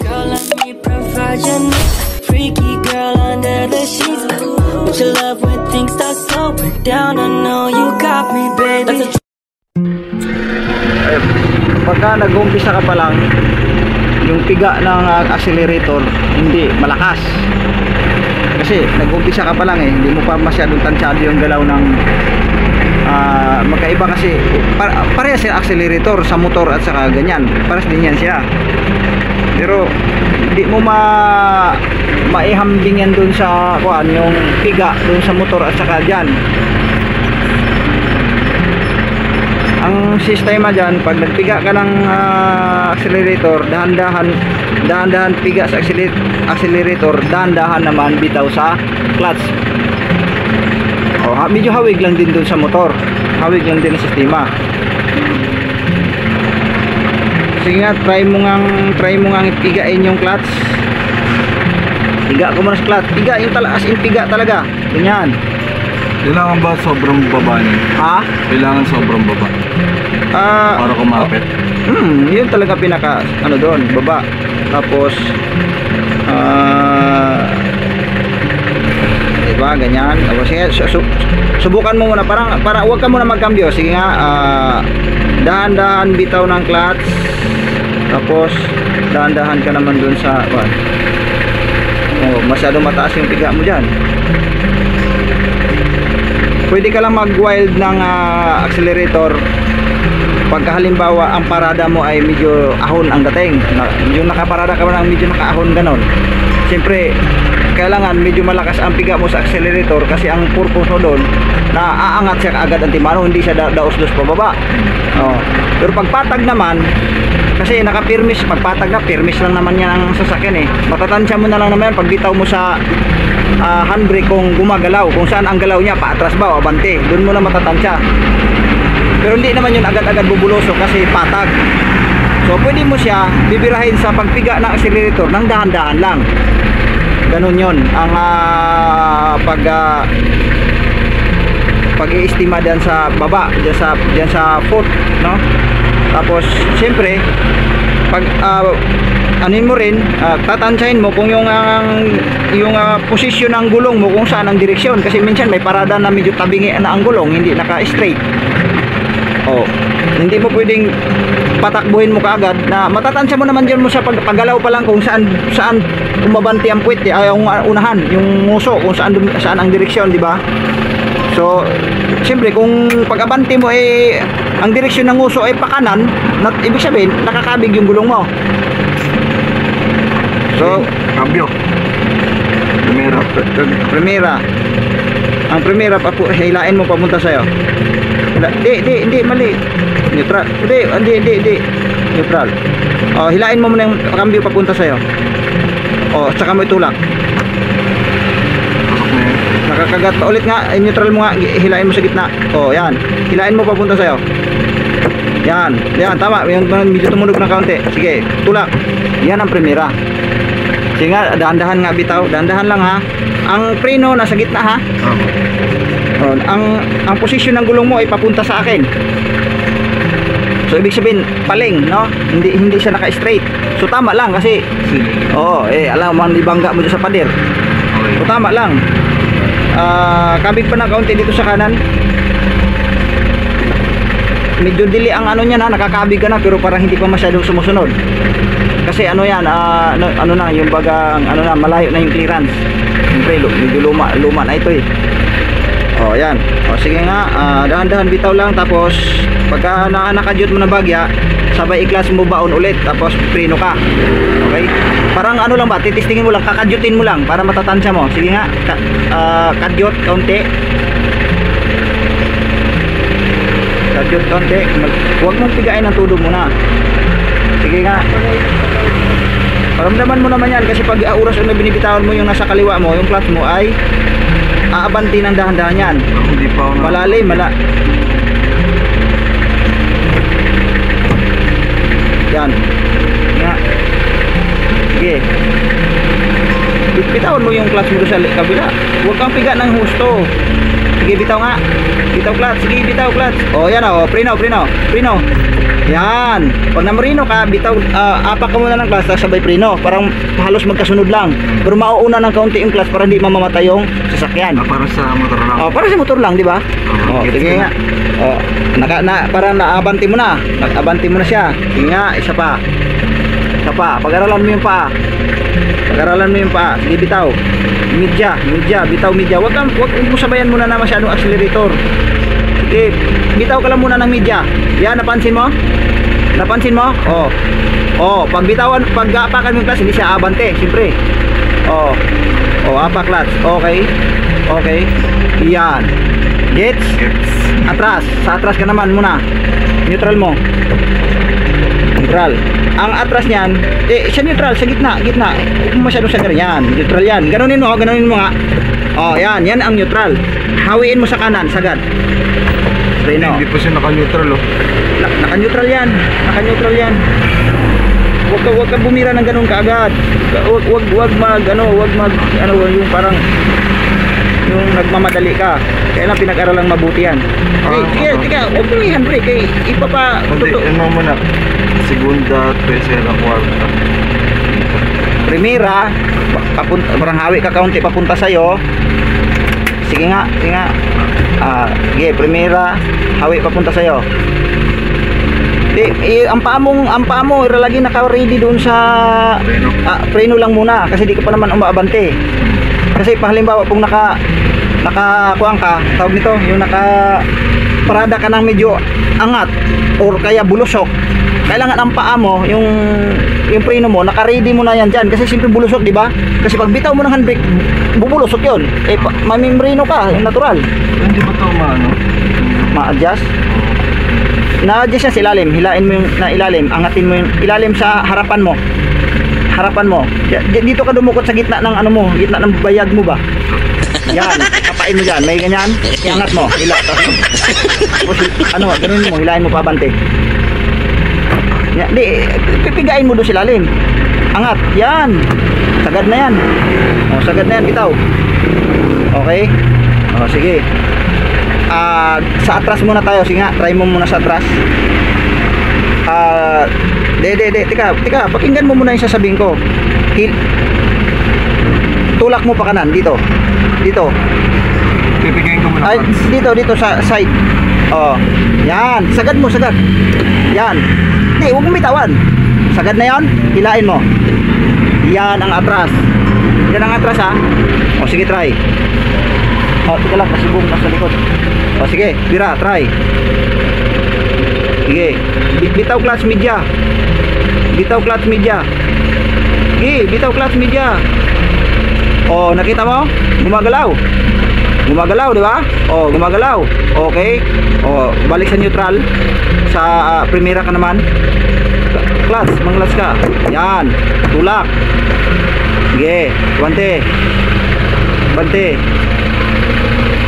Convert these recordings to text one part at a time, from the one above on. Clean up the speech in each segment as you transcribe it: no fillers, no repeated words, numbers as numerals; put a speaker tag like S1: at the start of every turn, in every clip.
S1: Girl, let me provide your needs. Freaky girl under the sheets. With your love when things start slowing down, I know you got me, baby.
S2: Pagka nag-umpisa ka pa lang, yung piga ng accelerator hindi malakas. Kasi nag-umpisa ka pa lang hindi mo pa masyadong tansyado yung galaw ng magkaiba kasi parehas yung accelerator sa motor at saka ganyan. Parehas din yan siya. Pero hindi mo maihambing yan dun sa yung piga dun sa motor at saka dyan. Ang sistema dyan, pag nagpiga ka ng accelerator, dahan-dahan piga sa accelerator, dahan-dahan naman bitaw sa clutch. Medyo hawig lang din dun sa motor, hawig lang din ang sistema. Sige nga, try mo ngang ipigain yung clutch. Piga ko muna sa clutch. Piga yung as in piga talaga. Ganyan.
S3: Kailangan ba sobrang baba niya?
S2: Ha? Kailangan
S3: sobrang baba. Para kumapit.
S2: Yun talaga pinaka doon, baba. Tapos diba, ganyan. Tapos sige, subukan mo muna para wag ka muna magkambyo. Sige nga, dahan-dahan bitaw ng clutch. Tapos dahan-dahan ka naman dun sa masyadong mataas yung piga mo dyan. Pwede ka lang mag-wild ng accelerator pagka halimbawa ang parada mo ay medyo ahon ang dating, yung nakaparada ka ng medyo nakaahon ganon. Siyempre kailangan medyo malakas ang piga mo sa accelerator kasi ang purpose mo doon na aangat siya kaagad ang timano, hindi siya daos-dos pababa. Pero pagpatag naman, kasi nakapirmis, pagpatag na pirmis lang naman yan ang sasakyan matatansya mo na lang naman pag bitaw mo sa handbrake kung gumagalaw, kung saan ang galaw niya, paatras ba o abante, doon mo na matatansya. Pero hindi naman yun agad-agad bubuloso kasi patag. So pwede mo siya bibirahin sa pagpiga ng accelerator ng dahan-dahan lang. Ganun yun ang pag-iestima dyan sa baba, dyan sa foot, no? Tapos siyempre pag anin mo rin, tatansyahin mo kung yung posisyon ng gulong mo, kung saan ang direksyon, kasi minsan may parada na medyo tabingi na ang gulong, hindi naka-straight. Hindi mo pwedeng patakbuhin mo kaagad na matatansya mo naman dyan mo sa paggalaw pa lang kung saan umabanti ang puwet, yung unahan, yung nguso, kung saan ang direksyon, di ba? So siyempre kung pag-abanti mo ang direksyon ng nguso ay pakanan, ibig sabihin nakakabig yung gulong mo. So
S3: cambio
S2: primera ang primera hilain mo papunta sa'yo. Hindi mali, neutral. Hindi neutral. Hilain mo muna yung cambio papunta sa'yo. Tsaka mo itulak. Nakakagat pa ulit nga, neutral mo nga, hilain mo sa gitna. Yan, hilain mo papunta sa'yo. Yan, tama, yung medyo tumunog ng kaunti. Sige, tulak. Yan ang primera. Sige nga, dahan-dahan nga bitaw, dahan-dahan lang ha. Ang preno nasa gitna ha. Ang posisyon ng gulong mo ay papunta sa akin. So ibig sabihin paling, no? Hindi siya naka-straight. So tama lang kasi alam mo ibangga mo sa pader. So tama lang. Kabig pa ng kaunti dito sa kanan. Medyo dili ang niya na, nakakabig ka na pero parang hindi pa masyadong sumusunod. Kasi yan, na yung bagang malayo na yung clearance. Siyempre medyo luma na ito yan. Sige nga, dahan-dahan bitaw lang, tapos pagka nakadyot mo na bagya, sabay i-clutch mo baon ulit, tapos preno ka. Okay? Parang lang ba, titistingin mo lang, kakadyutin mo lang para matatansya mo. Sige nga, kadyot kaunti. Kadyot kaunti. Huwag mong pigain ang tudo muna. Sige nga. Paramdaman mo naman yan kasi pag oras na binibitawan mo yung nasa kaliwa mo, yung clutch mo ay aabanti ng dahan-dahan yan.
S3: Hindi pa
S2: malalim, yan. Nga. Sige. Bitawan mo yung clutch mo sa kabila. Huwag kang piga ng husto. Sige, bitaw nga. Bitaw clutch. Sige, bitaw clutch. Oh, yan oh. Preno. Yan. Pag namarino ka, bitaw, apak ka muna ng clutch, tapos sabay preno. Parang halos magkasunod lang. Pero mauuna ng kaunti yung clutch para hindi mamamatay yung sasakyan.
S3: Para sa motor lang.
S2: Oh, para sa motor lang, di ba? Oh, sige nga. Oh, parang naabanti mo na. Naabanti mo na siya. Sige nga, isa pa. Pag-aralan mo yung pa. Sige, bitaw. Media, bitaw media. Wag mo sabayan muna na masyadong accelerator. Sige, bitaw ka lang muna ng media. Yan, napansin mo? Oh, pag apakan mo yung clutch, hindi siya abante, siyempre. Oh, apak clutch. Okay. Yan. Gets? Atras. Sa atras ka naman muna. Neutral mo. Neutral. Ang atras niyan, siya neutral sa gitna. Huwag mo masyadong sa ganyan. Neutral yan. Ganunin mo nga. Oh, yan ang neutral. Hawiin mo sa kanan, sagad. Preno.
S3: Hindi pa siya naka-neutral oh.
S2: Naka-neutral yan. Huwag ka bumira ng ganun kaagad. Huwag mag yung parang yung nagmamadali ka. Kailangan pinag-aralang mabuti yan. Sige, huwag mo i-handbrake.
S3: Hindi, ano muna. Segunda, tercera, kwarta.
S2: Primera, parang hawi ka kaunti papunta sa'yo. Sige nga. Sige, primera, hawi papunta sa'yo. Ang paa mo lagi naka-ready doon sa preno lang muna kasi di ka pa naman umaabante. Kasi halimbawa kung nakakuang ka, tawag nito, yung parada ka ng medyo angat or kaya bulusok, kailangan ang paa mo, yung preno mo, naka-ready mo na yan dyan kasi simple bulusok, di ba? Kasi pag bitaw mo ng handbrake, bubulusok yun. Mamimbreno ka, yung natural.
S3: Hindi ba ito
S2: Ma-adjust? Na-adjust yan sa ilalim. Hilain mo yung ilalim. Angatin mo yung ilalim sa harapan mo. Dito ka dumukot sa gitna ng gitna ng bayag mo ba? Yan, kapain mo dyan. May ganyan. Iangat mo. Tapos ganun mo. Hilain mo pabante. Pipigain mo doon sa ilalim. Angat. Yan. Sagad na yan. Sagad na yan. Bitaw. Okay? Sige. Sa atras muna tayo. Sige nga, try mo muna sa atras. Teka, pakinggan mo muna yung sasabihin ko. Tulak mo pa kanan, dito.
S3: Pipigayin ko muna.
S2: Dito sa side. Yan, sagad. Yan. Hindi, huwag mong bitawan. Sagad na yan, hilain mo. Yan ang atras ha. Sige, try. Teka lang, nasibong nasa likod. Sige, bira, try. Sige, bitaw clutch media. Sige, bitaw clutch media. Nakita mo? Gumagalaw, di ba? Gumagalaw. Okay. Balik sa neutral. Sa primera ka naman. Clutch, manglas ka. Yan, tulak. Sige, bante.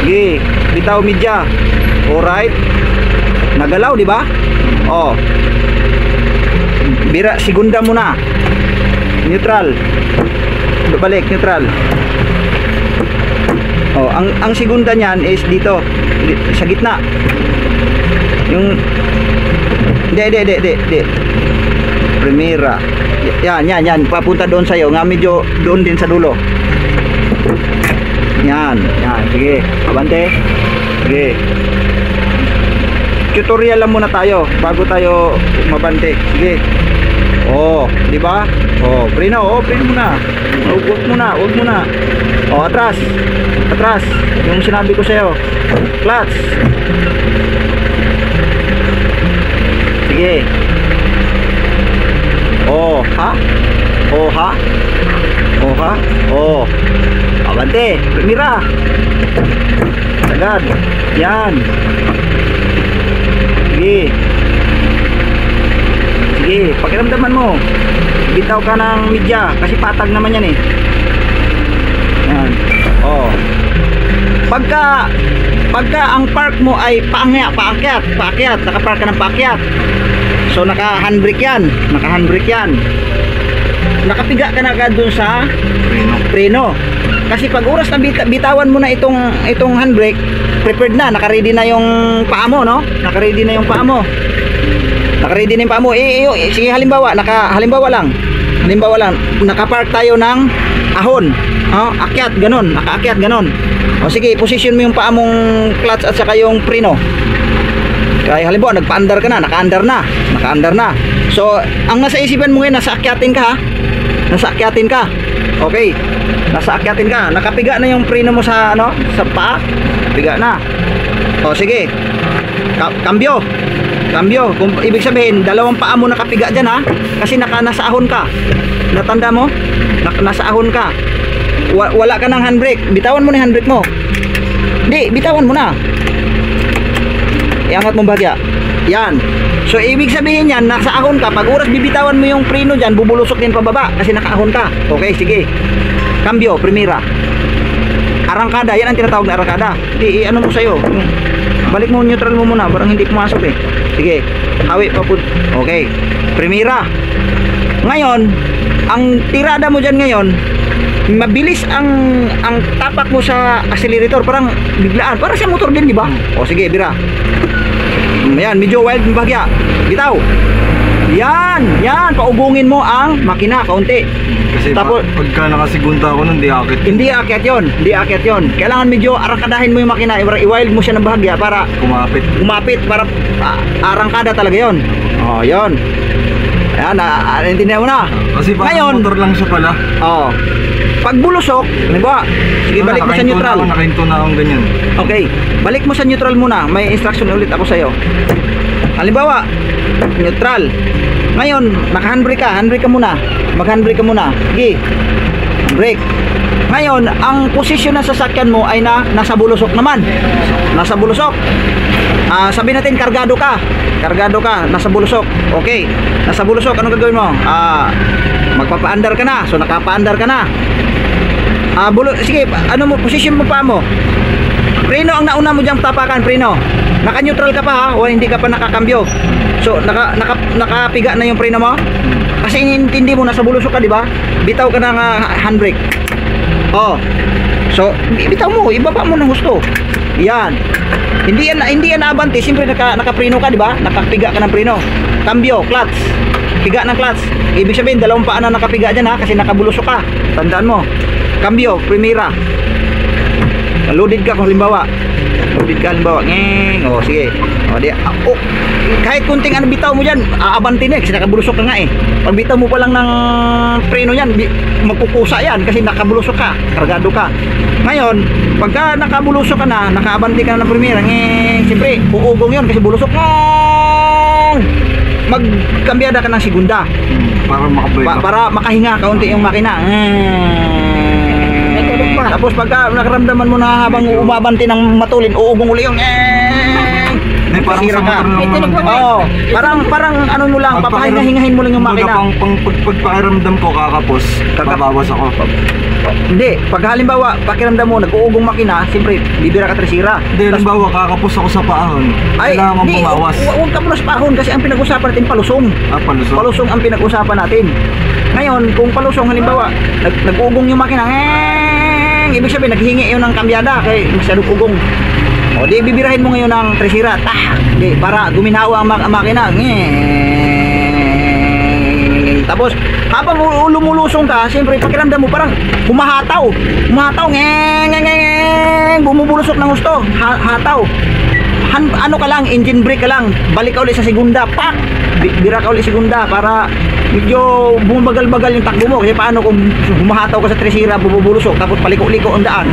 S2: Sige, bitaw media. Alright. Nagalaw, di ba? Bira, segunda muna. Neutral. Balik, neutral. Ang segunda niyan is dito, sa gitna. Yung Hindi. Primera. Yan. Papunta doon sa'yo. Nga medyo doon din sa dulo. Yan. Sige. Abante. Sige. Tutorial lang muna tayo bago tayo mabante. Sige. Di ba? Preno muna. Huwag muna. Atras. Yung sinabi ko sa'yo. Clutch. Sige. Abante. Primera. Agad. Yan. Sige, pakiramdaman mo. Bitaw ka ng media kasi patag naman yan eh. Yan. Pagka ang park mo ay paakyat, nakapark ka ng paakyat. So naka-handbrake yan. Nakapiga ka na agad dun sa preno. Kasi pag oras na bitawan mo na itong handbrake, prepared na, naka-ready na yung paa mo, no? Naka-ready na yung paa mo. Naka-ready na yung paa mo. Sige, halimbawa lang, naka-park tayo ng ahon. Akyat, ganun, naka-akyat, ganun. O sige, position mo yung paa mong clutch at saka yung preno. Kaya halimbawa, nagpa-under ka na, naka-under na. So, ang nasa isipan mo ngayon, nasa akyatin ka, ha? Nasa akyatin ka. Okay. Nasa akyatin ka. Nakapiga na yung preno mo sa sa paa. Piga na. O sige. Kambyo. Kung ibig sabihin, dalawang paa mo nakapiga diyan, ha? Kasi nasa ahon ka. Natanda mo? Nasa ahon ka. Wala ka ng handbrake. Bitawan mo na yung handbrake mo. Hindi, bitawan mo na. Iangat mo bahagya. Yan. So ibig sabihin yan, nasa ahon ka. Pag oras bibitawan mo yung preno dyan, bubulusok din pababa kasi nakaahon ka. Okay, sige. Kambyo, primera. Arangkada, yan ang tinatawag na arangkada. Di, ano mo sa'yo? Balik mo, neutral mo muna. Parang hindi pumasok eh. Sige, hawi, papud. Okay, primera. Ngayon, ang tirada mo dyan ngayon, mabilis ang tapak mo sa accelerator. Parang biglaan. Parang sa motor din, di ba? O sige, bira. Ayan, medyo wild yung bagya. Bitaw. Yan, paugungin mo ang makina kaunti.
S3: Kasi
S2: tapos
S3: pagka nakasigunta ako nun,
S2: hindi aakyat yon. Kailangan medyo arangkadahin mo yung makina, i-wild mo siya ng bahagya para kumapit para arangkada talaga yon. Oh, yon. Ayan, naintindihan mo na.
S3: Kasi parang motor lang siya pala.
S2: Oh. Pag bulusok, halimbawa, sige, balik mo sa neutral.
S3: Nakahinto na akong ganyan.
S2: Okay, balik mo sa neutral muna. May instruction ulit ako sa'yo. Halimbawa, neutral. Ngayon, naka-handbrake ka muna. Mag-handbrake ka muna. Sige, brake. Ngayon, ang posisyon ng sasakyan mo ay nasa bulusok naman. Nasa bulusok. Sabi natin, kargado ka, nasa bulusok. Okay, nasa bulusok, anong gagawin mo? Magpapa-under ka na. So, nakapa-under ka na. Sige, ano mo, position mo pa mo. Preno ang nauna mo diyang tapakan, preno. Naka-neutral ka pa, ha? O hindi ka pa nakakambyo. So, nakapiga na yung preno mo. Kasi inintindi mo, nasa bulusok ka, di ba? Bitaw ka ng handbrake. Oh. So, bitaw mo, ibaba mo ng husto. Yan. Hindi yan naabante, siyempre naka-preno ka, di ba? Nakapiga ka ng preno. Cambio, clutch. Piga ng clutch. Ibig sabihin, dalawang paa na nakapiga dyan, ha? Kasi nakabulusok ka. Tandaan mo. Cambio, primera. Loaded ka kung halimbawa. Ngeng. O, sige. O, kahit kunting bitaw mo dyan, aabante na, kasi nakabulusok ka nga eh. Pag bitaw mo pa lang ng preno yan, magkukusa yan, kasi nakabulusok ka, kargado ka. Ngayon, pagka nakabulusok ka na, nakaabante ka na ng primera, ngeng. Siyempre, uugong yun, kasi bulusok ka. Magkambyada ka ng segunda. Para makahinga kaunti yung makina. Tapos pagka nakaramdaman mo na habang umabante ng matulin, uugong uli yung
S3: parang sa motor lang.
S2: Parang ano mo lang, papahingahin mo lang yung makina.
S3: Pagpakiramdam ko kakapos, babawas ako.
S2: Hindi, pag halimbawa pakiramdam mo nag-uugong makina, siyempre bibira ka tresira.
S3: Hindi, halimbawa kakapos ako sa paahon, kailangan mong bumawas.
S2: Huwag ka muna sa paahon kasi ang pinag-usapan natin palusong. Palusong ang pinag-usapan natin. Ngayon, kung palusong halimbawa nag-uugong yung makina, ibig sabihin naghihingi yun ng kambyada kaya masyadong ugong. O di bibirahin mo ngayon ng tresira, di, para guminawa ang makina. Tapos habang lumulusong ka, siyempre pakiramdam mo parang humahataw, bumubulusok ng gusto, hataw. Ano ka lang, engine brake ka lang, balik ka ulit sa segunda, pak, bira ka ulit segunda para medyo bumagal-bagal yung takbo mo. Kasi paano kung humahataw ka sa tresira, bubulusok, tapos paliko-liko ang daan,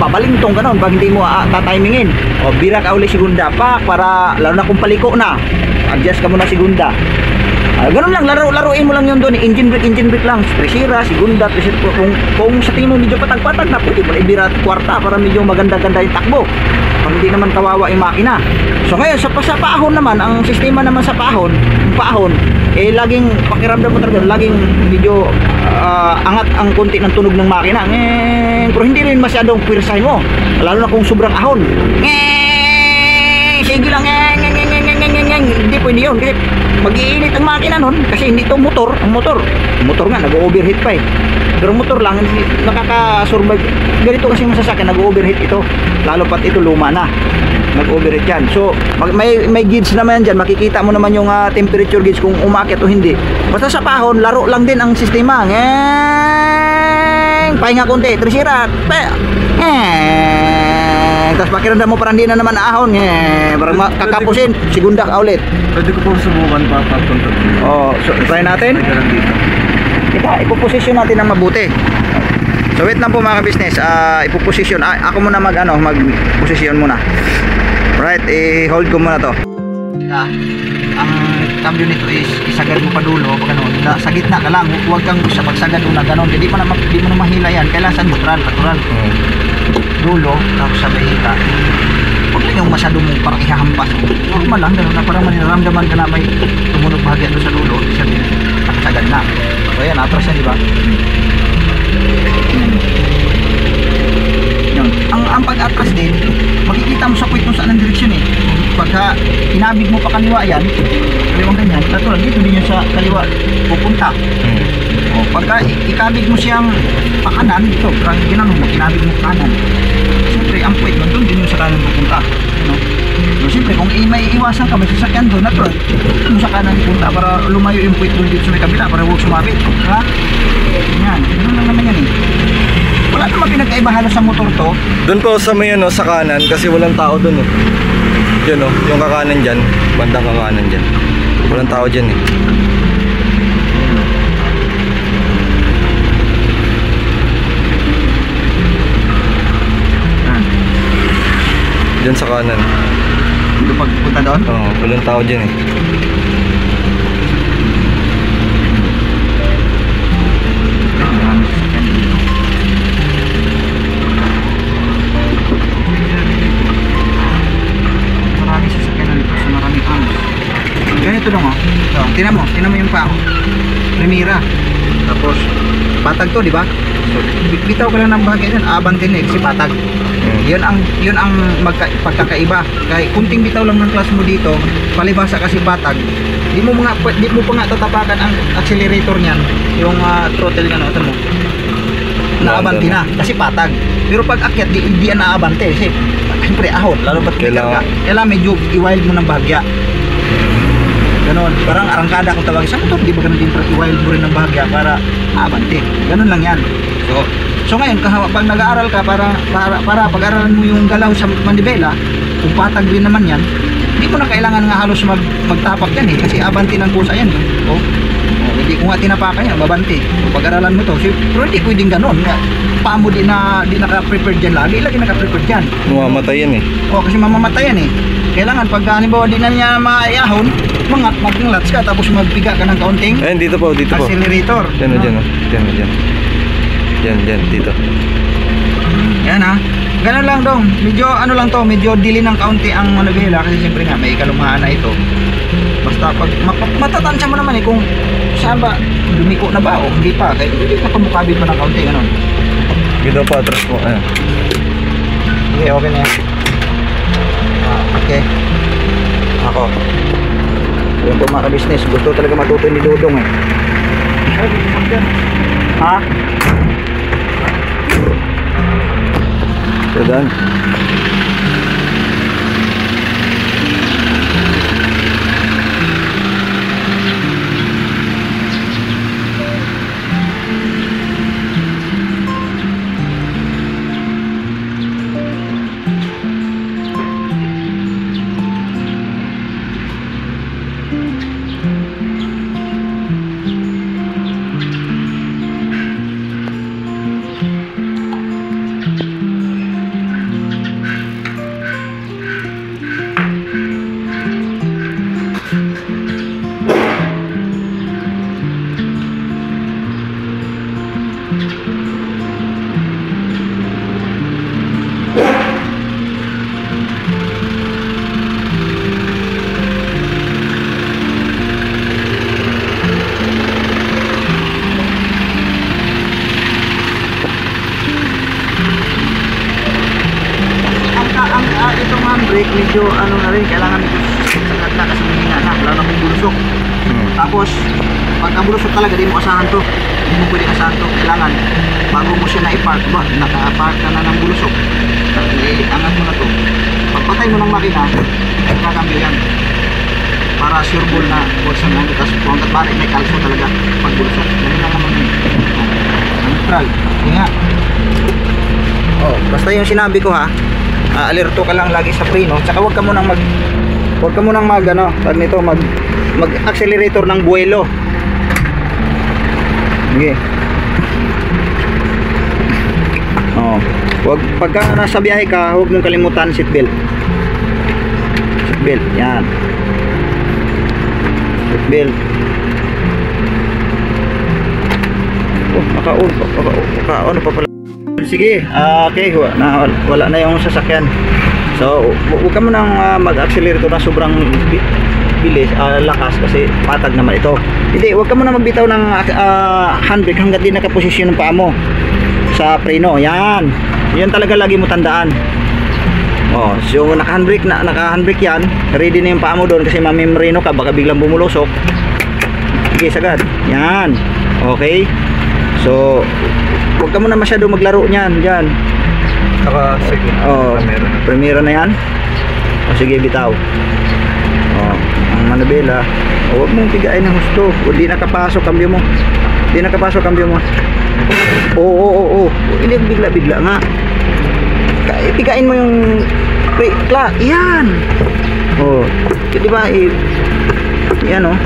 S2: babalintong ka nun pag hindi mo tatimingin. O bira ka ulit segunda, pak, para lalo na kung paliko na, adjust ka muna segunda. Ganun lang, laruin mo lang yun doon. Engine brake lang. Tresira, segunda, kung sa tingin mo medyo patag-patag na, pwede mo ibira kwarta para medyo maganda-ganda yung takbo. Para hindi naman kawawa yung makina. So ngayon, sa paahon naman, ang sistema naman sa paahon, laging pakiramdam mo talaga, laging medyo angat ang konti ng tunog ng makina. Pero hindi rin masyadong pwersahin mo. Lalo na kung sobrang ahon. Sige lang, hindi pwede yun kasi mag-iinit ang makina nun kasi hindi to motor. Ang motor nga nag-overheat pa eh. Pero motor lang nakaka-survive. Ganito kasi masasakyan nag-overheat ito. Lalo pat ito luma na. Nag-overheat yan. So may gauge naman dyan. Makikita mo naman yung temperature gauge kung umakit o hindi. Basta sa pahon, laro lang din ang sistema. Pahinga konti, trisira. Tapos pakiramdam mo parang di na naman ahon. Parang kakapusin, segunda ka ulit.
S3: Pwede ko po subukan pa pagpunta.
S2: Oh, so try natin. Ipoposisyon natin ng mabuti. So wait lang po mga ka-business. Ipoposisyon. Ako muna mag-posisyon muna. Right, i-hold ko muna to. Ang cambio nito is isagad mo pa dulo pag ano, sa gitna ka lang, huwag kang sa pagsagad una ganon. Hindi mo na mahila yan. Kailangan sa natural. Dulo, tapos sa bahita. Huwag lang yung masyado mong parang ihahampas. Normal lang, gano'n na parang maniramdaman ka na may tumunog bahagya doon sa dulo. Sabi, nakasagad na. So yan, atras yan, di ba? Yun. Ang pag-atras din, makikita mo sa point kung saan ang direksyon eh. Pagka inabig mo pa kaliwa yan, kaliwang ganyan, natural, dito din yun sa kaliwa pupunta. O, pagka ikabig mo siyang pakanan, ito, parang ginanong mo, inabig mo pakanan. Siyempre, ang point mo, doon din yung sa kanan pupunta. No? So, siyempre, kung may iwasan ka, may sasakyan doon, natural, doon sa kanan pupunta para lumayo yung point doon dito sa may kabila, para huwag sumabit. Ha? Yan, ganoon lang naman yan eh. Wala naman pinagkaiba halos sa motor to.
S3: Doon po sa may ano, sa kanan kasi walang tao doon eh. Yan oh, yung kakanan dyan, bandang kakanan dyan. Walang tao dyan eh. Dyan sa kanan.
S2: Dito pagpunta doon?
S3: Oo, walang tao dyan eh.
S2: Marami sasakyan na dito sa maraming angles. Ganito lang oh. So, tinan mo yung pao. Primera. Tapos patag to, di ba? So, bitaw ka lang ng bahagya dyan, abante na si patag. Yun ang pagkakaiba. Kahit kunting bitaw lang ng class mo dito, palibasa kasi patag. Di mo pa nga tatapakan ang accelerator niyan, yung throttle niya, no, mo. Naabante na kasi patag. Pero pag akyat di yan naabante kasi siyempre ahon, lalo pat kailangan medyo i-wild mo ng bahagya. Ganon, parang arangkada kung tawagin sa motor, di ba ganun din i-wild mo rin ng bahagya para maabante. Ganon lang yan. So ngayon, pag nag-aaral ka para pag-aralan mo yung galaw sa manibela, kung patag din naman yan, hindi mo na kailangan nga halos magtapak yan eh, kasi abante ng kusa yan eh. Hindi ko nga tinapakan yan, babante. Pag-aralan mo to, pero hindi pwedeng ganon. Paa mo di naka-prepared dyan lagi naka-prepared dyan.
S3: Mamamatay yan eh.
S2: Kasi mamamatay yan eh. Kailangan pag halimbawa di na niya maayahon, mag-clutch ka tapos magpiga ka ng kaunting
S3: Dito po.
S2: accelerator.
S3: Dyan. Dyan, dito.
S2: Yan ha. Ganun lang dong. Medyo ano lang to, medyo dili ng kaunti ang manubela kasi siyempre nga may kalumahan na ito. Basta pag matatansya mo naman eh kung saan ba lumiko na ba o hindi pa. Kaya hindi pa pamukabit pa ng kaunti ganun.
S3: Dito po, atras po. Ayan.
S2: Okay na yan. Okay. Ako. Yung po mga ka-business, gusto talaga matuto ni Dudong eh. Ha?
S3: So done. Itong handbrake medyo ano na rin, kailangan medyo sagat na kasi mahina.
S2: Tapos, pagka bulusok talaga, di mo asahan to. Di mo pwede asahan to. Kailangan, bago mo siya na-park ba, naka-park ka na ng bulusok. Angat mo na to. Pagpatay mo ng makina, kakambyo yan. Para sure ball na huwag sa mga tapos kung balik may kalso talaga pag bulusok. Yan lang naman yun. Neutral. Nga. Oh, basta yung sinabi ko ha, alerto ka lang lagi sa preno. Tsaka huwag ka munang mag ano, tag nito, mag accelerator ng buwelo. Okay. Oh, wag pagka nasa biyahe ka, huwag mong kalimutan seatbelt. Seatbelt, yan. Seatbelt. Oh, ano pa pala. Sige, okay, wala na yung sasakyan. So, huwag ka mo nang mag-accelerator na sobrang bilis, lakas kasi patag naman ito. Hindi, huwag ka mo na magbitaw ng handbrake hanggat di nakaposisyon ng paa mo sa preno. Yan. Yan talaga lagi mo tandaan. Oh, so naka-handbrake yan, ready na yung paa mo doon kasi mamimreno ka, baka biglang bumulusok. Sige, sagad. Yan. Okay. So, huwag ka muna masyado maglaro niyan. Diyan.
S3: Sige.
S2: Oh, primera na yan. O sige, bitaw. Oh, ang manabela. Huwag mong pigain ng husto. O di nakapasok, cambio mo. Di nakapasok, cambio mo. Oo. Hindi bigla-bigla nga. Pigain mo yung yan. Oh, di ba? Yan oh.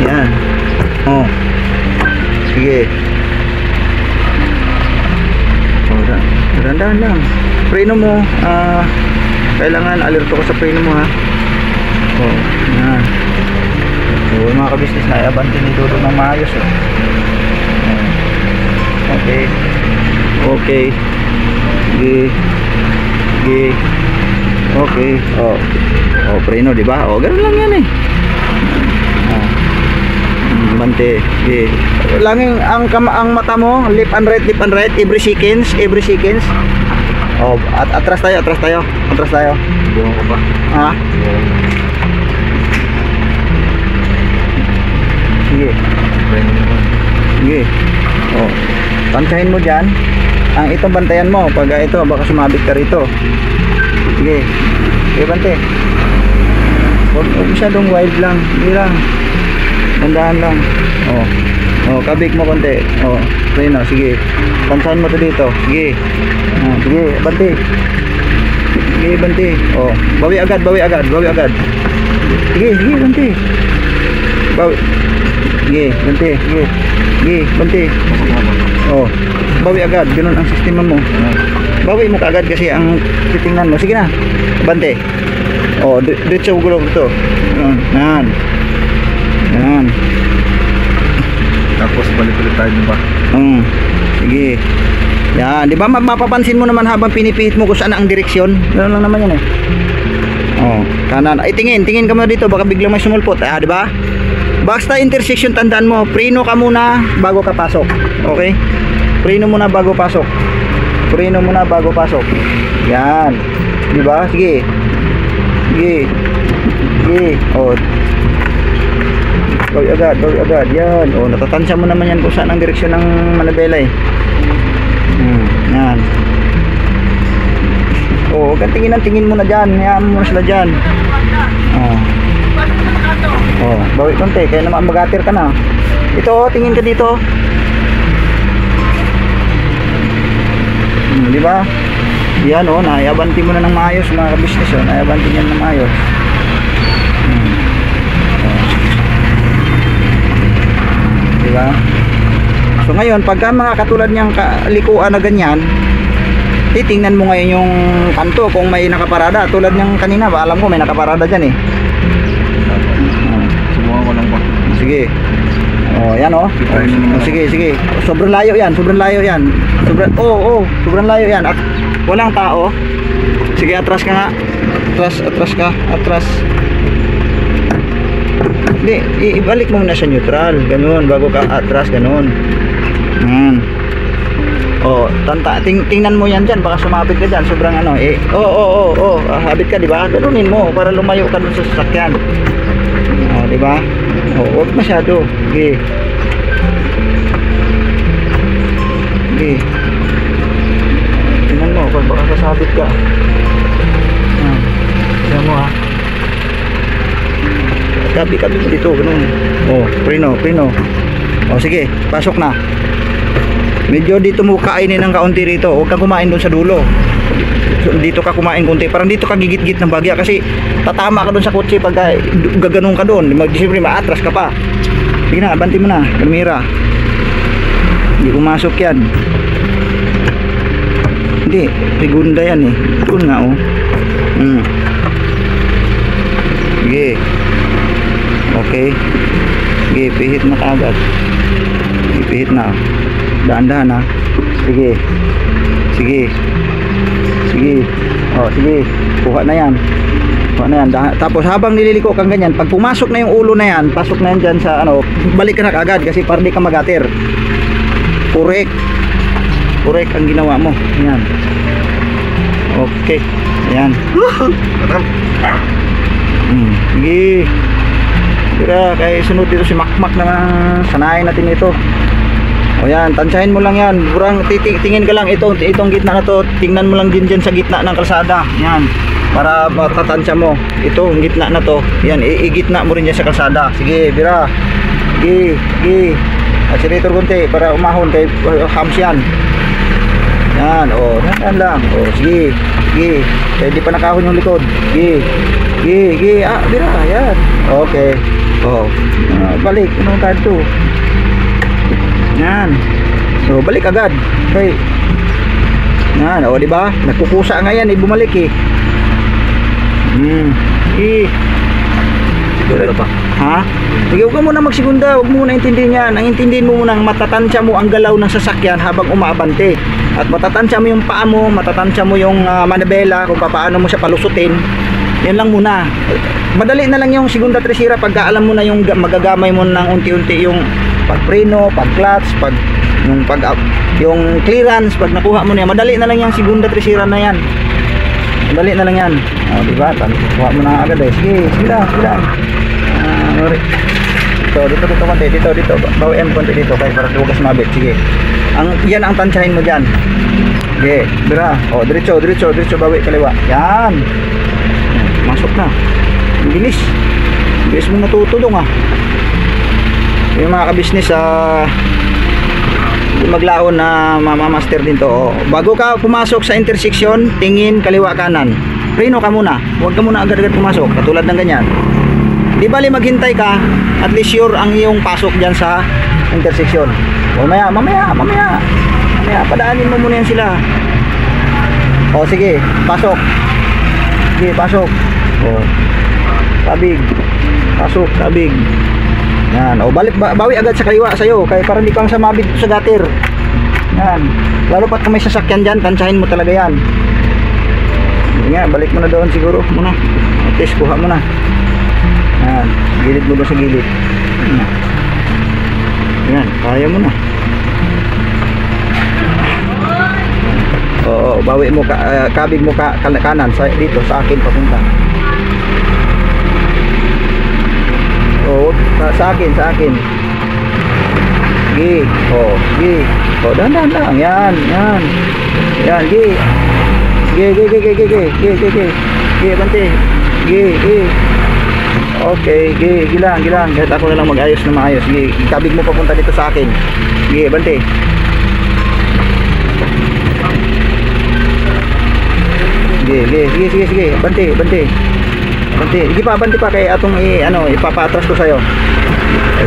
S2: Yan. Oh. Sige. Oh, dahan-dahan lang. Preno mo, kailangan alerto ko sa preno mo ha. Oh, yan. So, mga ka-business na abanti ni Dodo ng maayos oh. Okay. Okay. Sige. Okay. Oh. Oh, preno, di ba? Oh, ganoon lang yan eh. Bante. Okay. Langing ang mata mo, left and right every seconds. Oh, atras tayo.
S3: Buong ko pa.
S2: Ha? Sige. Sige. Oh. Tantahin mo diyan. Ang ito bantayan mo pag ito baka sumabit ka rito. Sige. Okay, bante. Huwag masyadong wild lang. Hindi lang. Tandaan lang. Oh. Oh, kabig mo konti. Oh, preno, sige. Pansahin mo to dito. Sige. Oh, sige, bante. Sige, bante. Oh, bawi agad. Sige, bante. Bawi. Sige, bante. Sige, bante. Oh, bawi agad. Ganun ang sistema mo. Bawi mo kaagad kasi ang titingnan mo. Sige na. Bante. Oh, diretso gulong to. Yan.
S3: Tapos balik-balik tayo ba?
S2: Sige. Yan, di ba mapapansin mo naman habang pinipihit mo kung saan ang direksyon? Ganoon lang naman yan eh. Oh, kanan. Ay tingin ka muna dito baka biglang may sumulpot. Di ba? Basta intersection tandaan mo, preno ka muna bago ka pasok. Okay? Preno muna bago pasok. Yan. Di ba? Sige. Oh. Bawi agad. Yan. Oh, natatansya mo naman yan kung saan ang direksyon ng manabela eh. Yan. Oh, huwag tingin mo na dyan. Hayaan mo na sila dyan. Oh, bawi konti. Kaya naman magatir ka na. Ito, tingin ka dito. Di ba? Yan oh, naiabanti mo na ng maayos mga business oh. Naiabanti niyan ng maayos. Diba? So ngayon, pagka mga katulad niyang likuan na ganyan, titingnan mo ngayon yung kanto kung may nakaparada. Tulad niyang kanina, alam ko may nakaparada dyan eh.
S3: Subukan ko lang po.
S2: Sige. Oh, yan oh. Sige. Sobrang layo yan. Sobrang layo yan. At walang tao. Sige, atras ka nga. Atras. Hindi, ibalik mo muna sa neutral. Ganun, bago ka atras, ganun. Oh, tingnan mo yan dyan. Baka sumabit ka dyan. Sobrang ano, eh. Oh. Habit ka, di ba? Ganunin mo para lumayo ka dun sa sasakyan. Oh, di ba? ba? Oh, huwag masyado. Sige. Sige. Tingnan mo, pag baka sasabit ka. Yan. Tingnan mo ha. Kabi mo dito, ganun. Oh, prino. Oh, sige, pasok na. Medyo dito mo kainin ng kaunti rito. Huwag kang kumain doon sa dulo. Dito ka kumain kunti. Parang dito ka gigit-git ng bagya kasi tatama ka doon sa kotse pag gaganong ka doon. Siyempre maatras ka pa. Sige na, banti mo na. Kamera. Hindi pumasok yan. Hindi, segunda yan eh. Doon nga oh. Sige. Okay. Sige, pihit na kaagad. Sige, pihit na. Dahan-dahan ha. Sige. Oh, sige. Kuha na yan. Tapos habang nililiko kang ganyan, pag pumasok na yung ulo na yan, pasok na yan dyan sa ano, balik ka na kaagad kasi para di ka magatir. Correct ang ginawa mo. Ayan. Okay. Ayan. Sige. Kaya kaya sunod dito si Makmak naman. Sanayin natin ito. O yan, tansyahin mo lang yan. Burang tingin ka lang itong gitna na to. Tingnan mo lang din dyan sa gitna ng kalsada. Yan. Para matatansya mo. Ito, gitna na to. Yan, igitna mo rin dyan sa kalsada. Sige, bira. Sige. Accelerator kunti para umahon kay hams yan. Yan, o. Yan lang. O, sige. Kaya di pa nakahon yung likod. Sige. Ah, bira. Yan. Okay. O. Balik. Anong tayo to? Yan. So balik agad. Okay. Yan, o di ba? Nagkukusa nga yan, bumalik eh. Siguro pa. Ha? Sige, huwag mo muna magsigunda, huwag mo muna intindihin yan. Ang intindihin mo muna, matatansya mo ang galaw ng sasakyan habang umaabante. At matatansya mo yung paa mo, matatansya mo yung manabela kung paano mo siya palusutin. Yan lang muna. Madali na lang yung segunda tresira pagka alam mo na yung magagamay mo ng unti-unti yung pagpreno, pag-clutch, yung clearance, pag nakuha mo na yan, madali na lang yung segunda tresira na yan. Madali na lang yan. O, diba? Kuha mo na agad eh. Sige lang. Dito konti. Dito. Bawian konti dito. Kaya para huwag mabit. Sige. Yan ang tansyahin mo dyan. Sige. Bira. O, diretso. Bawi kaliwa. Yan. Masok na. Bilis mong natutulong ah. Yung mga kabisnes maglaon na mamamaster din to. Bago ka pumasok sa intersection, tingin kaliwa kanan. Preno ka muna. Huwag ka muna agad-agad pumasok. Katulad ng ganyan. Di bali maghintay ka, at least sure ang iyong pasok dyan sa intersection. Mamaya. Padaanin mo muna yan sila. O sige, pasok. Sige, pasok. O. Tabig. Pasok, tabig. Yan, o bawi agad sa kaliwa sa'yo kaya para hindi kang samabit sa gutter. Yan, lalo pat kung may sasakyan dyan, tansyahin mo talaga yan. Nga, balik mo na doon siguro muna. At least kuha mo na. Yan, gilid mo doon sa gilid. Yan, kaya mo na. Oo, bawi mo, kabig mo kanan dito sa akin papunta. Oh, sa akin. Sige. Oh, dahan-dahan lang. Yan. Sige, bante. Sige. Okay, gilang. Kahit ako na lang mag-ayos na maayos. Sige, kabig mo papunta dito sa akin. Sige, bante. Sige. Bante. Sige pa, banti pa kay atong ipapatras ko sa'yo.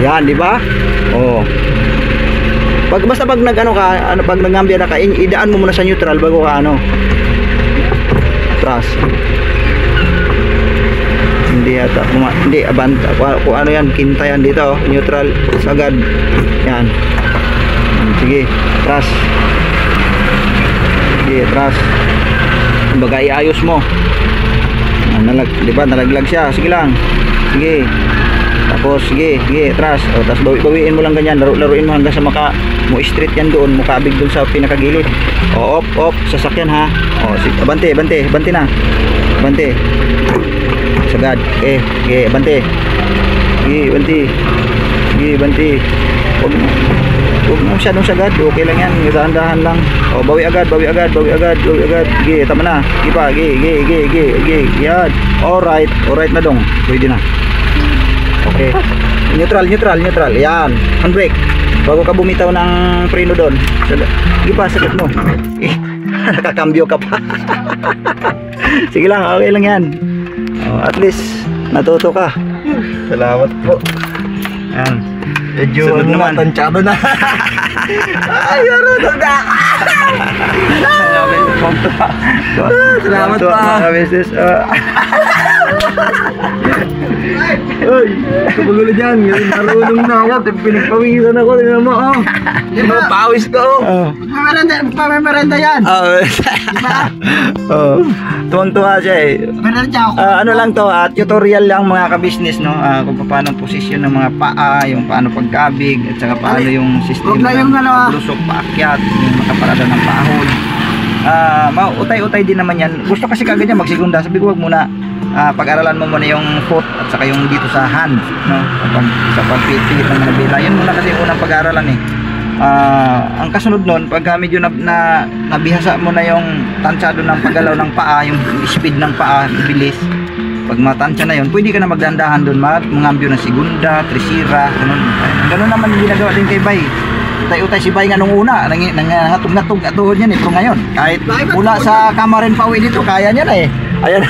S2: Ayan, di ba? Oh. Basta pag pag nangambya na ka, idaan mo muna sa neutral bago ka atras. Hindi abanta kung ano yan, kinta yan dito, neutral sagad. Yan. Sige, atras. Kumbaga iayos mo. Diba nalaglag siya, sige lang. Sige. Tapos sige, atras. O, tapos bawiin mo lang ganyan, laruin mo hanggang sa mo straight yan doon, mukabig doon sa pinakagilid. O, off, sasakyan ha. O, bante na. Bante. Sagad. Bante. Sige, banti. Sige, banti. Huwag mo masyadong sagad. Okay lang yan. Dahan-dahan lang. O, bawi agad. Sige, tama na. Sige pa. Sige. Yan. Alright na dong. Pwede na. Okay. Neutral. Yan. Handbrake. Bago ka bumitaw ng preno doon. Sige pa, sakit mo. Nakakambyo ka pa. Sige lang, okay lang yan. At least, natuto ka.
S3: Salamat po.
S2: Yan.
S3: Medyo tansyado na. Ay, na. Salamat pa.
S2: Beses.
S3: Uy, kapagulo dyan. Marunong na ako. Pinagpawisan ako. Tingnan mo, oh. Pawis ko.
S4: Pamerenda yan.
S2: Tuwang-tuwa siya eh.
S4: Merenda ako.
S2: Ano lang to, tutorial lang mga ka-business, no? Kung paano ang posisyon ng mga paa, yung paano pagkabig, at saka paano yung system
S4: Huwag na yung
S2: lusok, paakyat, yung makaparada ng paahon. Utay-utay din naman yan. Gusto kasi kagad niya magsigunda. Sabi ko, wag muna pag-aralan mo muna yung foot at saka yung dito sa hand, no? Sa pagpipihit ng manubila. Yun muna kasi unang pag-aralan eh. Ang kasunod nun, pagka medyo nabihasa mo na yung tansyado ng paggalaw ng paa, yung speed ng paa, bilis, pag matansya na yun, pwede ka na magdandahan dun, mangambyo ng segunda, tresira, ganun naman yung ginagawa din kay Bay. Utay-utay si Bay nga nung una, nangatog-natog at tuhod yan eh, pero ngayon, kahit mula sa kamarin pa uwi dito, kaya niya na eh. Ayan.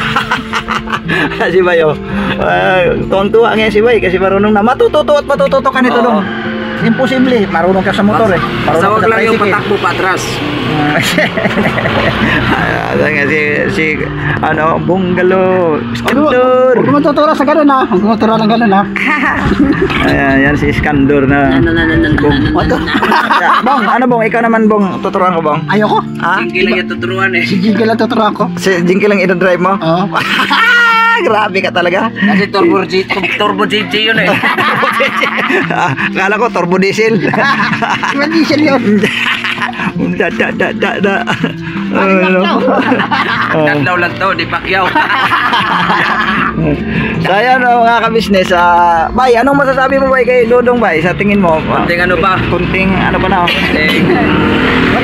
S2: Si Bay, tuwang-tuwa nga si Bay, kasi marunong na matututo at matututo ka nito dong. Imposible, marunong ka sa motor eh. Marunong ka sa
S4: lang yung
S2: tricycle.
S4: patakbo pa atras.
S2: Bunggalo, Iskandor.
S4: Huwag matuturo sa ganun ha. Huwag matuturo ng ganun ha.
S2: Ayan, yan si Iskandor na. Bong, ano Bong? Ikaw naman Bong, tuturuan ko Bong.
S4: Ayoko.
S2: Ha?
S4: Jinky lang yung tuturuan eh. Si Jinky lang tuturuan ko.
S2: Si Jinky lang i-drive mo?
S4: Oo.
S2: Grabe ka talaga.
S4: Kasi turbo GT yun eh.
S2: Kala ko turbo diesel.
S4: Iba diesel yun.
S2: Tatlaw
S4: lang to, di pakyaw.
S2: So ayan mga ka-business, Bay, anong masasabi mo Bay kay Dodong Bay? Sa tingin mo?
S4: Kunting ano pa?
S2: Kunting ano pa na?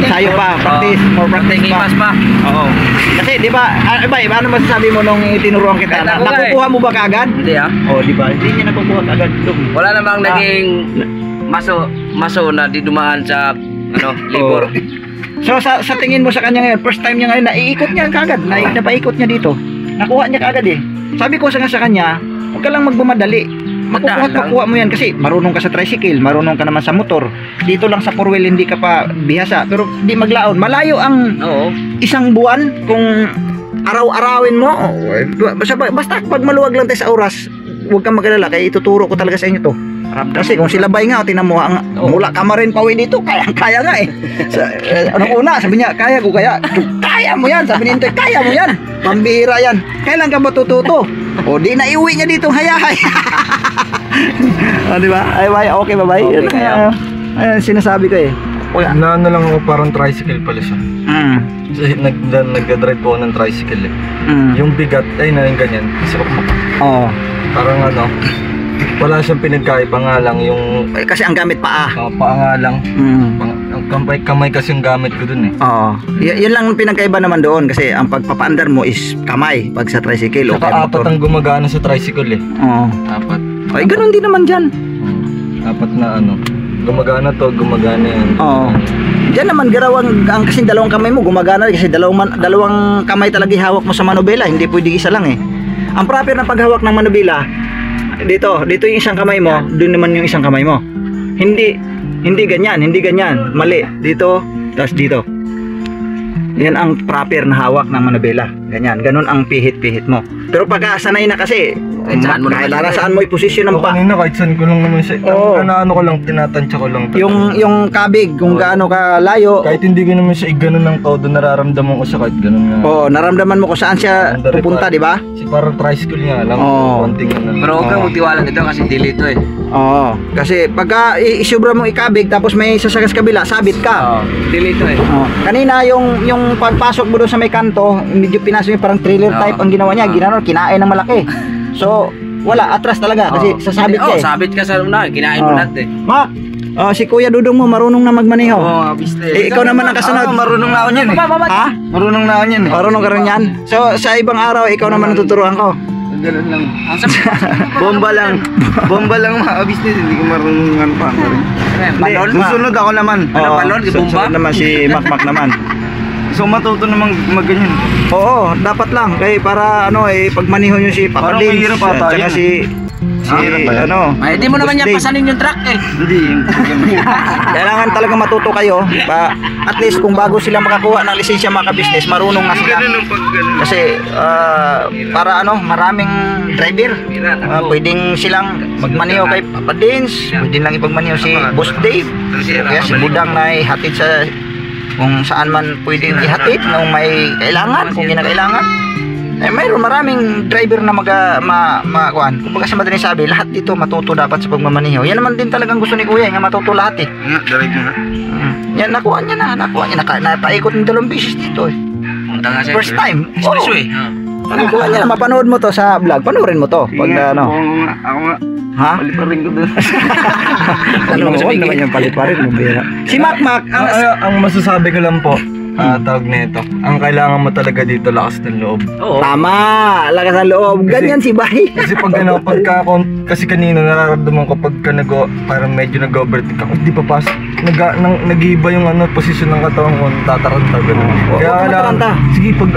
S2: Sayo pa, practice, more practice pa.
S4: Ipas pa.
S2: Oo. Kasi di ba, Bay, ano masasabi mo nung itinuruan kita?
S4: Kahit ako
S2: Nakukuha mo ba kaagad?
S4: Hindi ah.
S2: Oh, di ba? Hindi niya nakukuha kaagad.
S4: Wala namang naging maso na di dumaan sa labor.
S2: So sa tingin mo sa kanya ngayon, first time niya ngayon, naiikot niya kaagad, napaikot niya dito. Nakuha niya kaagad eh. Sabi ko sa kanya, huwag ka lang magbumadali. Makukuha mo yan kasi marunong ka sa tricycle, marunong ka naman sa motor. Dito lang sa 4-wheel hindi ka pa bihasa, pero di maglaon. Malayo ang isang buwan kung araw-arawin mo. Basta pag maluwag lang tayo sa oras, huwag kang mag-alala, kaya ituturo ko talaga sa inyo to. Kasi kung sila Bay nga, tingnan mo, mula kamarin pa uwi dito, kaya nga eh. Anong una, sabi niya, kaya ko kaya. Kaya mo yan, sabi niya, kaya mo yan. Pambihira yan. Kailan ka matututo? O di na iuwi niya dito, hayay. Di ba? Ay, Bay, okay ba Bay?
S4: Okay,
S2: Ayan, sinasabi ko eh.
S3: Na ano lang ako, parang tricycle pala siya. Kasi nag-drive po ako ng tricycle eh. Yung bigat, ay na yung ganyan. Kasi
S2: Oo.
S3: parang wala siyang pinagkaiba nga lang yung
S2: Kasi ang gamit paa.
S3: paa nga lang. Ang kamay kasi yung gamit ko dun eh.
S2: Oo. Yan lang ang pinagkaiba naman doon kasi ang pagpapaandar mo is kamay pag sa tricycle o kaya
S3: Saka apat
S2: motor.
S3: ang gumagana sa tricycle eh.
S2: Oo.
S3: Apat.
S2: Ay, ganun din naman dyan.
S3: Apat na gumagana to, gumagana yan.
S2: Oo. Diyan naman garawang ang kasing dalawang kamay mo gumagana kasi dalawang kamay talaga hawak mo sa manubela, hindi pwede isa lang eh. Ang proper na paghawak ng manubela, dito yung isang kamay mo, doon naman yung isang kamay mo. Hindi ganyan, mali. Dito, tapos dito. Yan ang proper na hawak ng manubela. Ganun ang pihit-pihit mo. Pero pagka sanay na kasi, kahit saan mo i-posisyon ng pa.
S3: Kanina kahit saan ko lang naman siya. Ano ko lang, tinatansya ko lang.
S2: Yung kabig, kung gaano ka layo.
S3: Kahit hindi ko naman siya iganon ng todo, nararamdaman ko siya kahit ganun nga.
S2: Oo, naramdaman mo kung saan siya pupunta, di ba?
S3: Si parang tricycle nga lang. Konting
S4: Pero huwag kang magtiwala dito kasi dilito eh.
S2: Oo, kasi pagka isubra mo ikabig tapos may sasagas kabila, sabit ka.
S4: Dilito eh.
S2: Kanina yung pagpasok mo doon sa may kanto, medyo pinasok yung parang trailer type ang ginawa niya, kinain ng malaki. So, Wala, atras talaga kasi sasabit ka eh.
S4: sabit ka sa una, kinain mo lahat eh.
S2: Mak, si Kuya Dudong mo marunong na magmaneho. Ikaw naman ang kasunod.
S3: Marunong na ako niyan eh.
S2: Ha?
S3: Marunong na ako niyan eh.
S2: Marunong ka rin yan? So, sa ibang araw, ikaw naman ang tuturuan ko.
S3: Ganun lang. Bomba lang mga business, hindi ko marunong pa.
S4: Balon?
S3: Susunod ako naman.
S4: Balon, bomba?
S2: Susunod naman si Makmak naman.
S3: So matuto namang magganyan.
S2: Oo, dapat lang. Kaya para pagmaniho nyo si Papa
S3: Parang
S2: Dins,
S3: mahirap ata
S2: at saka
S3: yan.
S2: si
S4: Ay, di mo naman yan pasanin yung truck eh.
S3: Hindi.
S2: kailangan talaga matuto kayo. At least kung bago sila makakuha ng lisensya mga ka-business, marunong na sila.
S3: Ganun ang pag-ganun.
S2: Kasi para maraming driver, pwedeng silang magmaniho kay Papa Dins, pwedeng lang ipagmaniho si Boss Dave, kaya si Budang na ihatid sa kung saan man pwedeng ihatid kung may kailangan, kung kinakailangan. Mayroon maraming driver na kuan. Kung sa madaling sabi, lahat dito matuto dapat sa pagmamaniho. Yan naman din talagang gusto ni Kuya, nga matuto lahat eh.
S3: Drive mo nga.
S2: Yan, nakuha niya. Napaikot ng 2 beses dito eh. First time.
S4: Expressway.
S2: Nakuha niya, mapanood mo to sa vlog. Panoorin mo to. Pag
S3: Ako nga.
S2: Ha?
S3: Paliparin ko doon.
S2: Huwag naman yung paliparin mo, Bira. Si Makmak,
S3: Ang masasabi ko lang po, tawag nito. Ang kailangan mo talaga dito, lakas ng loob.
S2: tama, lakas ng loob. Ganyan si Bay.
S3: Kasi kasi kanina nararamdaman ko pagka parang medyo nag-overtake ako, di pa pas, nag-iiba yung posisyon ng katawan ko, tataranta gano'n. Kaya kailangan, sige pag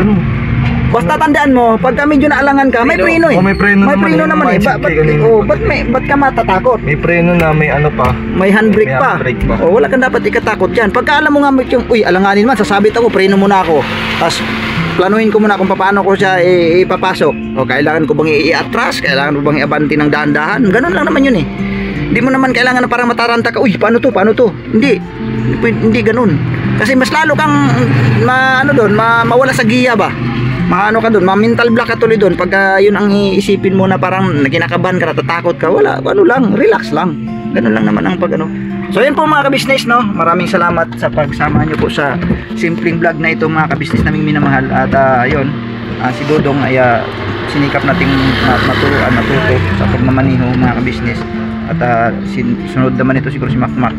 S2: Basta tandaan mo, pagka medyo naalangan ka, may preno eh.
S3: may preno
S2: naman eh. Ba't ka matatakot?
S3: may preno na, may pa.
S2: May handbrake
S3: May
S2: pa.
S3: handbrake pa.
S2: Wala kang dapat ikatakot dyan. Pagka alam mo nga, alanganin man, sasabit ako, preno muna ako. Tapos, planuhin ko muna kung paano ko siya ipapasok. O, kailangan ko bang i-atras? Kailangan ko bang i-abanti ng dahan-dahan? Ganun lang naman yun eh. Hindi mo naman kailangan na parang mataranta ka, paano to? Hindi ganun. Kasi mas lalo kang, mawala sa giya ba? Ka doon, mental block ka tuloy doon pagka yun ang iisipin mo na parang kinakabahan ka, natatakot ka, wala, relax lang. Ganun lang naman ang So yun po mga ka-business, no? Maraming salamat sa pagsama nyo po sa simpleng vlog na ito mga ka-business naming minamahal. At yun, si Dodong ay sinikap nating matuto sa pagmamaniho mga ka-business. At sunod naman ito siguro si Makmak.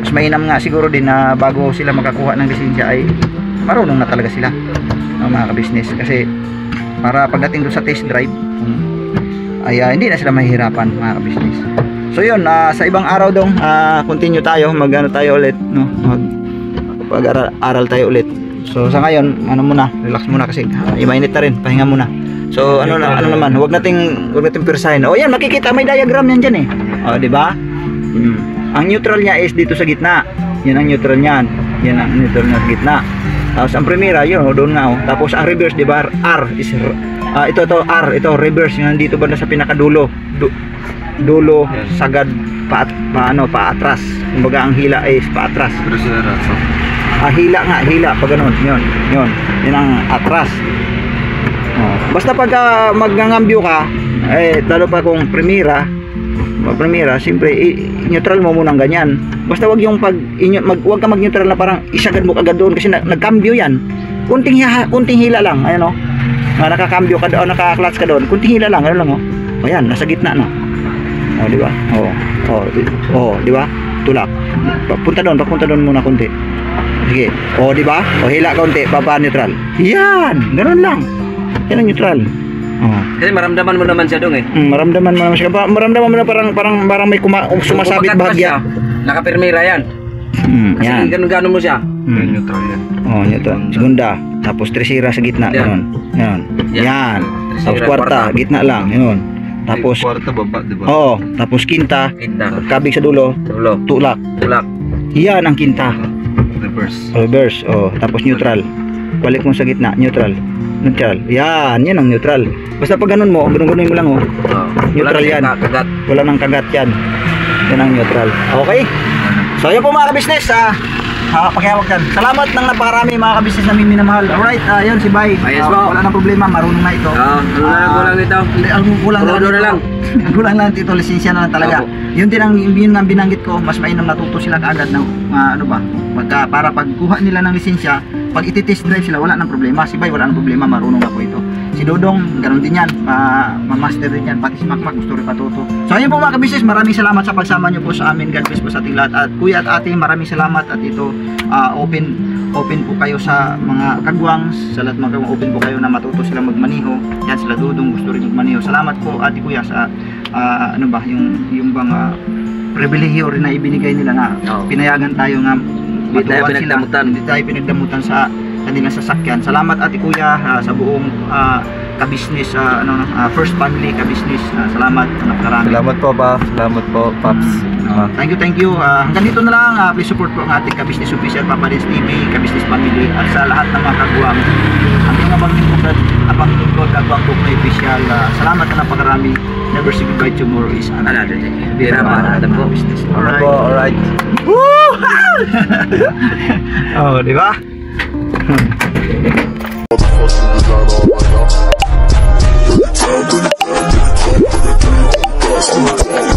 S2: Mas mainam nga siguro din na bago sila makakuha ng lisensya ay marunong na talaga sila, mga ka-business, kasi para pagdating doon sa test drive ay hindi na sila mahihirapan mga ka-business. So yun, sa ibang araw dong continue tayo, tayo ulit, no? Pag-aral tayo ulit. So sa ngayon, relax muna kasi mainit na rin, pahinga muna. So naman, huwag nating pirsahin. Yan, makikita may diagram yan dyan eh. Di ba? Ang neutral niya is dito sa gitna. Yan ang neutral niyan. Yan ang neutral niya sa gitna. Tapos ang primera, yun, doon nga. Tapos ang reverse, di ba? R is ito R, ito reverse, yung nandito banda sa pinakadulo. Dulo, sagad, paatras. Kumbaga ang hila is paatras. Hila pag ganun, yun ang atras. Basta pagka magnangambyo ka, lalo pa kung primera, siyempre neutral mo muna ganyan. Basta wag ka mag-neutral na parang isagad mo agad doon kasi nagkambyo yan. Kunting hila lang, ayan nakakambyo ka doon, naka-clutch ka doon, kunting hila lang, ayan, nasa gitna na. Di ba? Di ba? Tulak. Papunta doon muna kunti. Sige. Di ba? Hila konti, neutral. Yan, ganoon lang. Yan ang neutral.
S4: Kasi maramdaman mo naman siya dong eh.
S2: Maramdaman mo naman siya. Maramdaman mo na parang may sumasabit bahagya.
S4: Nakapirmira yan.
S2: Yan.
S4: Ganun mo siya.
S3: Neutral yan.
S2: Neutral. Segunda. Tapos tresira sa gitna. Yan. Tapos kwarta, gitna lang. Yun. Tapos
S3: kwarta baba, di ba?
S2: Tapos kinta. Kabig sa dulo. Tulak. Yan ang kinta. Reverse. Tapos neutral. Balik mo sa gitna, neutral. Yan ang neutral. Basta pag ganun mo mo lang neutral yan. Wala nang kagat yan. Yan ang neutral. Okay? So yun po mga ka-business, paghihawak yan. Salamat ng napakarami mga ka-business na minamahal. Alright, yun si Bay. Wala nang problema, marunong na ito.
S4: Kulang nito.
S2: Ang kulang lang dito, lisensya na lang talaga. Yun din ang binanggit ko, mas mainam natuto sila kaagad ng para pagkuha nila ng lisensya, pag iti-test drive sila, wala nang problema. Si Bay wala nang problema, marunong na po ito. si Dodong, ganun din yan, ma-master din yan, pati si Makmak gusto rin patuto. So ayun po mga kabisnes, maraming salamat sa pagsama nyo po sa amin. God bless po sa ating lahat. At kuya at ate, maraming salamat. At ito, open po kayo sa mga kagwang, sa lahat mga kagwang, open po kayo na matuto sila magmaniho. Yan, sila Dodong gusto rin magmaniho. Salamat po ate kuya sa ano ba, yung bang pribilehiyo rin na ibinigay nila na pinayagan tayo nga maturuan sila. Hindi tayo pinagdamutan sa kanilang sasakyan. Salamat ate kuya sa buong kabisnes, first family kabisnes. Salamat, napakarami.
S3: Salamat po pa. Salamat po, Paps.
S2: Thank you. Hanggang dito na lang. Please support po ang ating kabisnes official, Papa Dins TV, kabisnes family, at sa lahat ng mga kagwang. Ang mga abang lingkod, kagwang po na official. Salamat na napakarami. Never say goodbye, tomorrow is another day.
S3: Alright.
S2: Woo! Oh, di ba?
S5: Motherfucking design all right now.